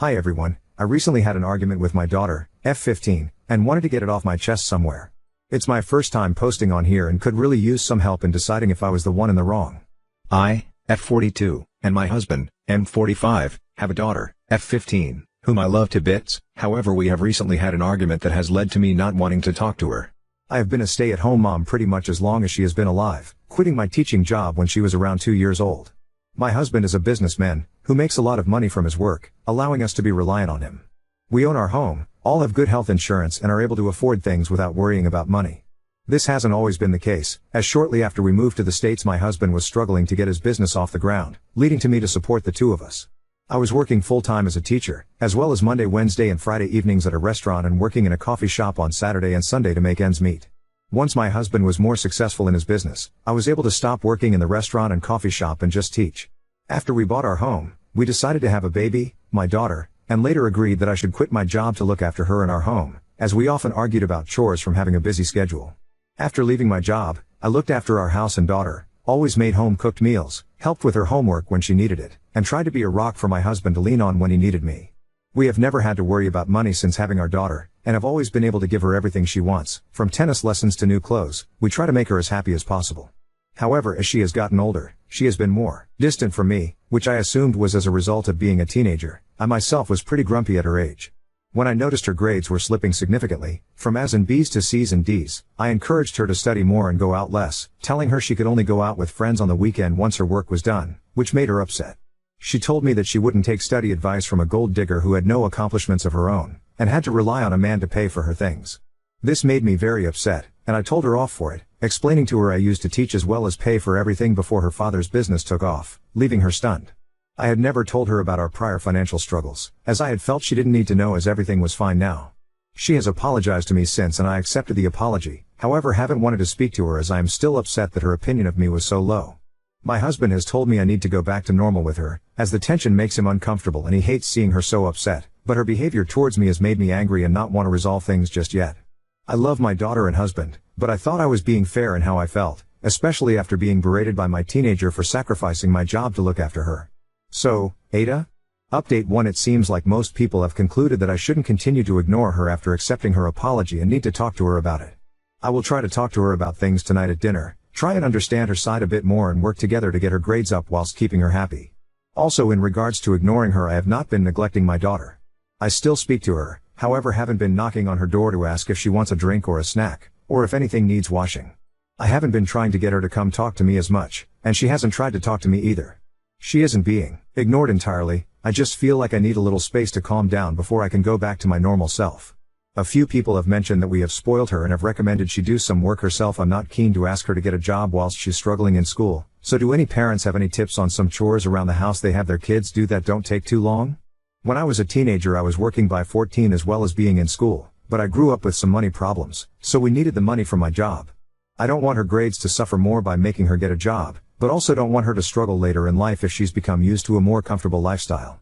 Hi everyone, I recently had an argument with my daughter, F15, and wanted to get it off my chest somewhere. It's my first time posting on here and could really use some help in deciding if I was the one in the wrong. I, F42, and my husband, M45, have a daughter, F15, whom I love to bits. However, we have recently had an argument that has led to me not wanting to talk to her. I have been a stay-at-home mom pretty much as long as she has been alive, quitting my teaching job when she was around 2 years old. My husband is a businessman, who makes a lot of money from his work, allowing us to be reliant on him. We own our home, all have good health insurance and are able to afford things without worrying about money. This hasn't always been the case, as shortly after we moved to the States my husband was struggling to get his business off the ground, leading to me to support the two of us. I was working full-time as a teacher, as well as Monday, Wednesday and Friday evenings at a restaurant and working in a coffee shop on Saturday and Sunday to make ends meet. Once my husband was more successful in his business, I was able to stop working in the restaurant and coffee shop and just teach. After we bought our home, we decided to have a baby, my daughter, and later agreed that I should quit my job to look after her and our home, as we often argued about chores from having a busy schedule. After leaving my job, I looked after our house and daughter, always made home-cooked meals, helped with her homework when she needed it, and tried to be a rock for my husband to lean on when he needed me. We have never had to worry about money since having our daughter, and have always been able to give her everything she wants, from tennis lessons to new clothes. We try to make her as happy as possible. However, as she has gotten older, she has been more distant from me, which I assumed was as a result of being a teenager. I myself was pretty grumpy at her age. When I noticed her grades were slipping significantly, from A's and B's to C's and D's, I encouraged her to study more and go out less, telling her she could only go out with friends on the weekend once her work was done, which made her upset. She told me that she wouldn't take study advice from a gold digger who had no accomplishments of her own, and had to rely on a man to pay for her things. This made me very upset, and I told her off for it, explaining to her I used to teach as well as pay for everything before her father's business took off, leaving her stunned. I had never told her about our prior financial struggles, as I had felt she didn't need to know as everything was fine now. She has apologized to me since and I accepted the apology, however haven't wanted to speak to her as I am still upset that her opinion of me was so low. My husband has told me I need to go back to normal with her, as the tension makes him uncomfortable and he hates seeing her so upset, but her behavior towards me has made me angry and not want to resolve things just yet. I love my daughter and husband, but I thought I was being fair in how I felt, especially after being berated by my teenager for sacrificing my job to look after her. So, Ada? Update 1. It seems like most people have concluded that I shouldn't continue to ignore her after accepting her apology and need to talk to her about it. I will try to talk to her about things tonight at dinner, try and understand her side a bit more and work together to get her grades up whilst keeping her happy. Also, in regards to ignoring her, I have not been neglecting my daughter. I still speak to her, however haven't been knocking on her door to ask if she wants a drink or a snack, or if anything needs washing. I haven't been trying to get her to come talk to me as much, and she hasn't tried to talk to me either. She isn't being ignored entirely, I just feel like I need a little space to calm down before I can go back to my normal self. A few people have mentioned that we have spoiled her and have recommended she do some work herself. I'm not keen to ask her to get a job whilst she's struggling in school, so do any parents have any tips on some chores around the house they have their kids do that don't take too long? When I was a teenager I was working by 14 as well as being in school, but I grew up with some money problems, so we needed the money from my job. I don't want her grades to suffer more by making her get a job, but also don't want her to struggle later in life if she's become used to a more comfortable lifestyle.